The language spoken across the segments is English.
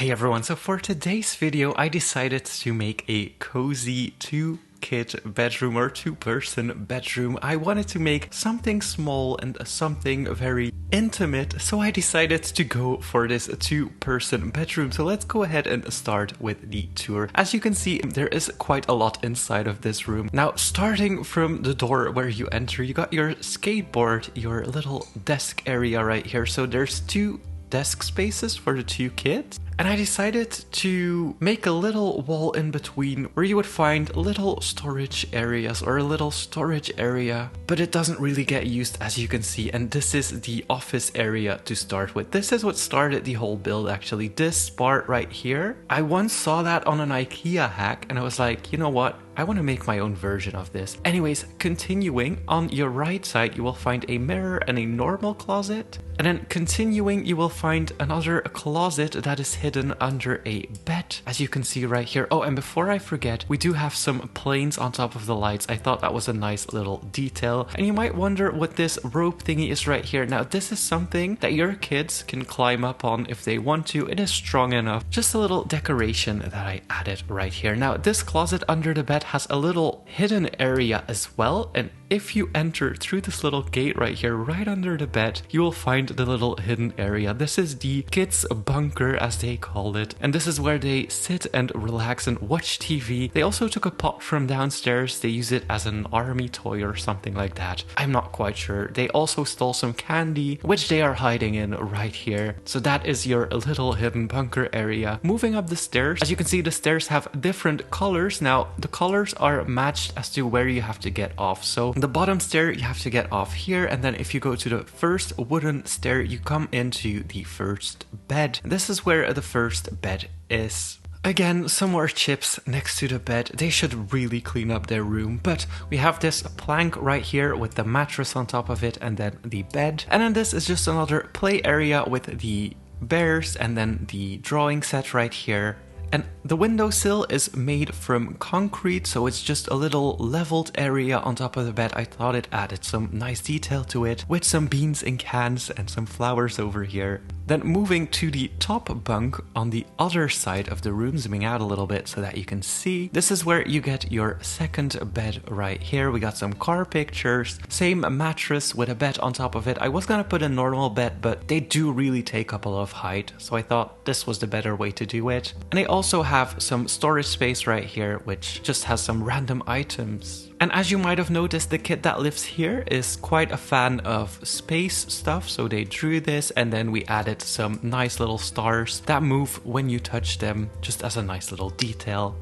Hey everyone, so for today's video I decided to make a cozy two-kid bedroom or two-person bedroom. I wanted to make something small and something very intimate, so I decided to go for this two-person bedroom. So let's go ahead and start with the tour. As you can see, there is quite a lot inside of this room. Now, starting from the door where you enter, you got your skateboard, your little desk area right here. So there's two desk spaces for the two kids. And I decided to make a little wall in between where you would find little storage areas or a little storage area, but it doesn't really get used, as you can see. And this is the office area to start with. This is what started the whole build, actually. This part right here, I once saw that on an IKEA hack and I was like, you know what? I want to make my own version of this. Anyways, continuing, on your right side, you will find a mirror and a normal closet. And then continuing, you will find another closet that is hidden under a bed, as you can see right here. Oh, and before I forget, we do have some planes on top of the lights. I thought that was a nice little detail. And you might wonder what this rope thingy is right here. Now, this is something that your kids can climb up on if they want to. It is strong enough. Just a little decoration that I added right here. Now, this closet under the bed has a little hidden area as well, and if you enter through this little gate right here, right under the bed, you will find the little hidden area. This is the kids' bunker, as they call it, and this is where they sit and relax and watch TV. They also took a pot from downstairs. They use it as an army toy or something like that. I'm not quite sure. They also stole some candy, which they are hiding in right here. So that is your little hidden bunker area. Moving up the stairs, as you can see, the stairs have different colors. Now, the colors are matched as to where you have to get off. So the bottom stair, you have to get off here, and then if you go to the first wooden stair, you come into the first bed. This is where the first bed is. Again, some more chips next to the bed. They should really clean up their room, but we have this plank right here with the mattress on top of it, and then the bed. And then this is just another play area with the bears, and then the drawing set right here. And the windowsill is made from concrete, so it's just a little leveled area on top of the bed. I thought it added some nice detail to it, with some beans in cans and some flowers over here. Then moving to the top bunk on the other side of the room, zooming out a little bit so that you can see. This is where you get your second bed right here. We got some car pictures, same mattress with a bed on top of it. I was gonna put a normal bed, but they do really take up a lot of height, so I thought this was the better way to do it. And they also have some storage space right here, which just has some random items. And as you might have noticed, the kid that lives here is quite a fan of space stuff, so they drew this, and then we added some nice little stars that move when you touch them, just as a nice little detail.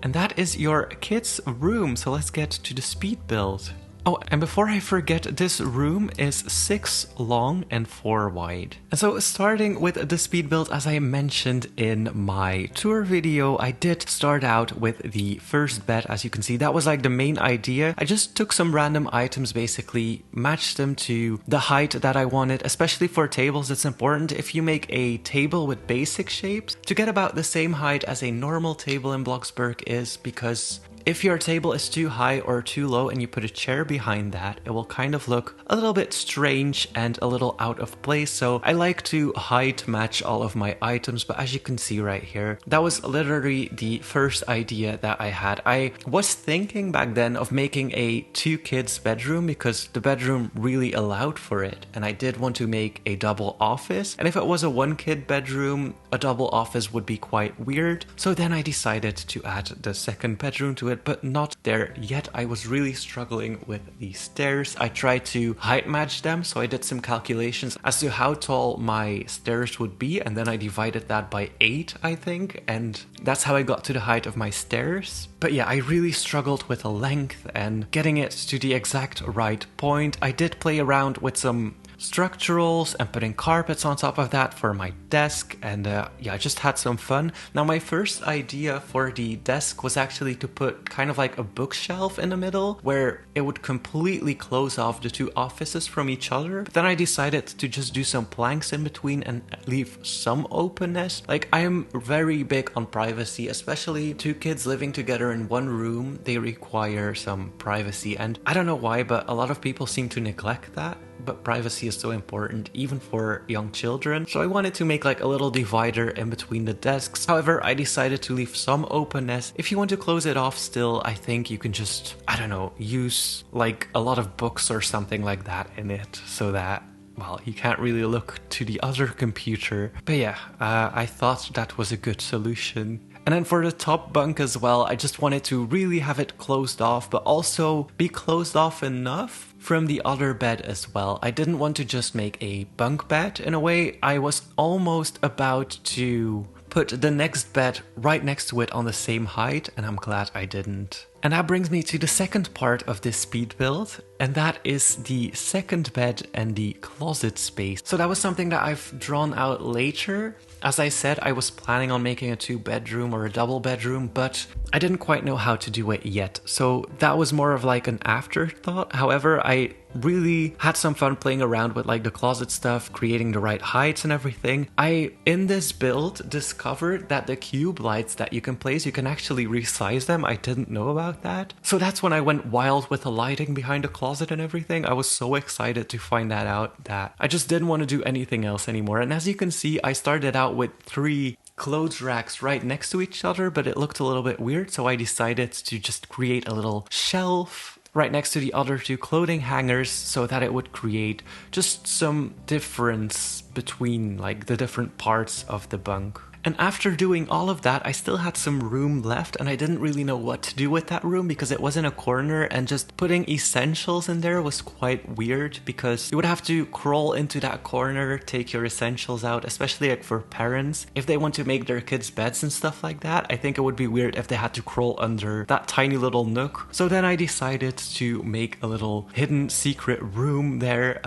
And that is your kid's room, so let's get to the speed build. Oh, and before I forget, this room is 6 long and 4 wide. And so starting with the speed build, as I mentioned in my tour video, I did start out with the first bed. As you can see, that was like the main idea. I just took some random items, basically matched them to the height that I wanted. Especially for tables, it's important if you make a table with basic shapes to get about the same height as a normal table in Bloxburg is, because if your table is too high or too low and you put a chair behind that, it will kind of look a little bit strange and a little out of place. So I like to height match all of my items, but as you can see right here, that was literally the first idea that I had. I was thinking back then of making a two kids bedroom because the bedroom really allowed for it. And I did want to make a double office. And if it was a one kid bedroom, a double office would be quite weird. So then I decided to add the second bedroom to it, but not there yet. I was really struggling with the stairs. I tried to height match them, so I did some calculations as to how tall my stairs would be, and then I divided that by 8, I think, and that's how I got to the height of my stairs. But yeah, I really struggled with the length and getting it to the exact right point. I did play around with some structurals and putting carpets on top of that for my desk, and yeah, I just had some fun. Now, my first idea for the desk was actually to put kind of like a bookshelf in the middle where it would completely close off the two offices from each other, but then I decided to just do some planks in between and leave some openness. Like, I am very big on privacy, especially two kids living together in one room. They require some privacy, and I don't know why, but a lot of people seem to neglect that. but privacy is so important even for young children. So I wanted to make like a little divider in between the desks. However, I decided to leave some openness. If you want to close it off still, I think you can just, I don't know, use like a lot of books or something like that in it so that, well, you can't really look to the other computer. But yeah, I thought that was a good solution. And then for the top bunk as well, I just wanted to really have it closed off, but also be closed off enough from the other bed as well. I didn't want to just make a bunk bed. In a way, I was almost about to put the next bed right next to it on the same height, and I'm glad I didn't. And that brings me to the second part of this speed build, and that is the second bed and the closet space. So that was something that I've drawn out later. As I said, I was planning on making a 2-bedroom or a double bedroom, but I didn't quite know how to do it yet. So that was more of like an afterthought. However, I really had some fun playing around with like the closet stuff, creating the right heights and everything. I, in this build, discovered that the cube lights that you can place, you can actually resize them. I didn't know about that. So that's when I went wild with the lighting behind the closet and everything. I was so excited to find that out that I just didn't want to do anything else anymore. And as you can see, I started out with 3 clothes racks right next to each other, but it looked a little bit weird. So I decided to just create a little shelf right next to the other 2 clothing hangers so that it would create just some difference between like the different parts of the bunk. And after doing all of that, I still had some room left and I didn't really know what to do with that room because it was in a corner, and just putting essentials in there was quite weird because you would have to crawl into that corner, take your essentials out, especially like for parents. If they want to make their kids' beds and stuff like that, I think it would be weird if they had to crawl under that tiny little nook. So then I decided to make a little hidden secret room there,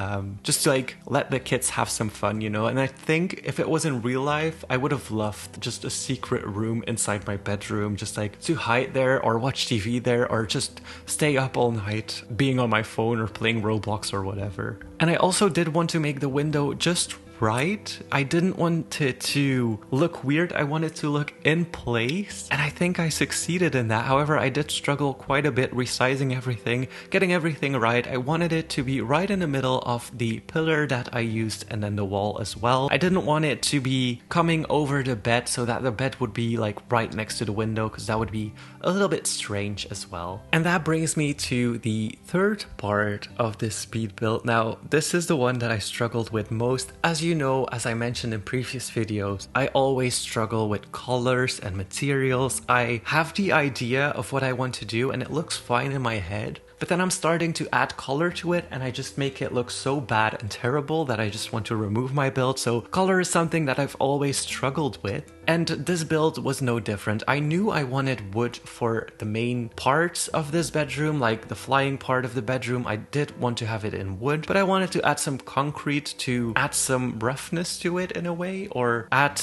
just to like let the kids have some fun, you know. And I think if it was in real life, I would have loved just a secret room inside my bedroom, just like to hide there or watch TV there or just stay up all night being on my phone or playing Roblox or whatever. And I also did want to make the window just right. I didn't want it to look weird. I wanted to look in place, and I think I succeeded in that. However, I did struggle quite a bit resizing everything, getting everything right. I wanted it to be right in the middle of the pillar that I used and then the wall as well. I didn't want it to be coming over the bed so that the bed would be like right next to the window, because that would be a little bit strange as well. And that brings me to the third part of this speed build. Now, this is the one that I struggled with most. As you know, as I mentioned in previous videos, I always struggle with colors and materials. I have the idea of what I want to do and it looks fine in my head, but then I'm starting to add color to it and I just make it look so bad and terrible that I just want to remove my build. So color is something that I've always struggled with, and this build was no different. I knew I wanted wood for the main parts of this bedroom, like the flying part of the bedroom. I did want to have it in wood, but I wanted to add some concrete to add some roughness to it in a way, or add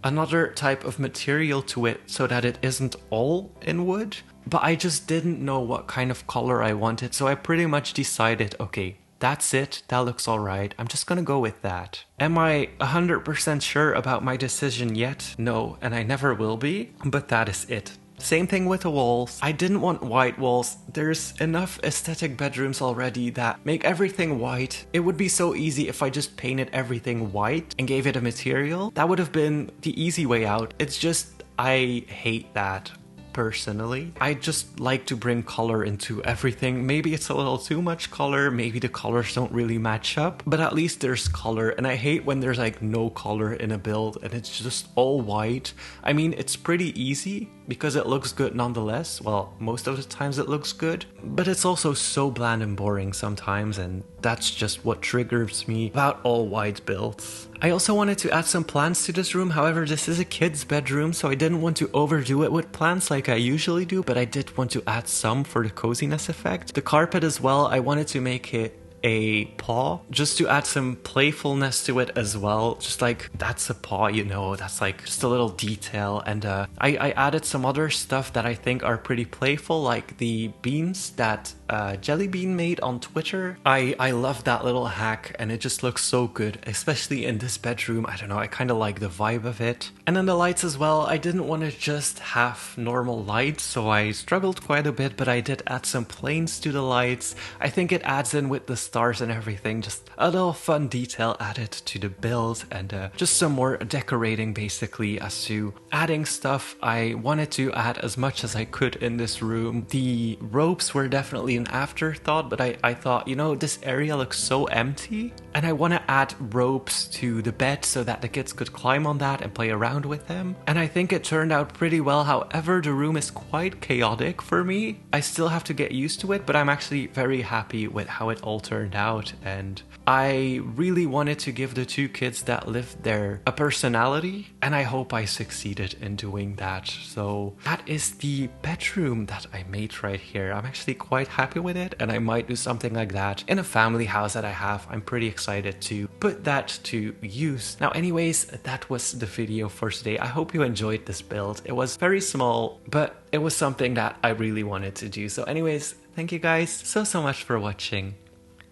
another type of material to it so that it isn't all in wood. But I just didn't know what kind of color I wanted, so I pretty much decided, okay, that's it, that looks alright, I'm just gonna go with that. Am I 100% sure about my decision yet? No, and I never will be, but that is it. Same thing with the walls. I didn't want white walls. There's enough aesthetic bedrooms already that make everything white. It would be so easy if I just painted everything white and gave it a material. That would have been the easy way out. It's just, I hate that. Personally, I just like to bring color into everything. Maybe it's a little too much color, maybe the colors don't really match up, but at least there's color. And I hate when there's like no color in a build and it's just all white. I mean, it's pretty easy because it looks good nonetheless. Well, most of the times it looks good, but it's also so bland and boring sometimes, and that's just what triggers me about all white builds. I also wanted to add some plants to this room. However, this is a kid's bedroom, so I didn't want to overdo it with plants like I usually do, but I did want to add some for the coziness effect. The carpet as well, I wanted to make it a paw just to add some playfulness to it as well. Just like, that's a paw, you know, that's like just a little detail. And I added some other stuff that I think are pretty playful, like the beans that Jellybean made on Twitter. I love that little hack and it just looks so good, especially in this bedroom. I don't know, I kind of like the vibe of it. And then the lights as well, I didn't want to just have normal lights, so I struggled quite a bit, but I did add some planes to the lights. I think it adds in with the stars and everything, just a little fun detail added to the build, and just some more decorating basically. As to adding stuff, I wanted to add as much as I could in this room. The ropes were definitely an afterthought, but I thought, you know, this area looks so empty, and I want to add ropes to the bed so that the kids could climb on that and play around with them. And I think it turned out pretty well. However, the room is quite chaotic for me. I still have to get used to it, but I'm actually very happy with how it all turned out. And I really wanted to give the two kids that lived there a personality, and I hope I succeeded in doing that. So that is the bedroom that I made right here. I'm actually quite happy with it, and I might do something like that in a family house that I have. I'm pretty excited to put that to use. Now anyways, that was the video for today. I hope you enjoyed this build. It was very small, but it was something that I really wanted to do. So anyways, thank you guys so much for watching.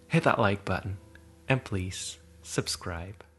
Hit that like button, and please subscribe.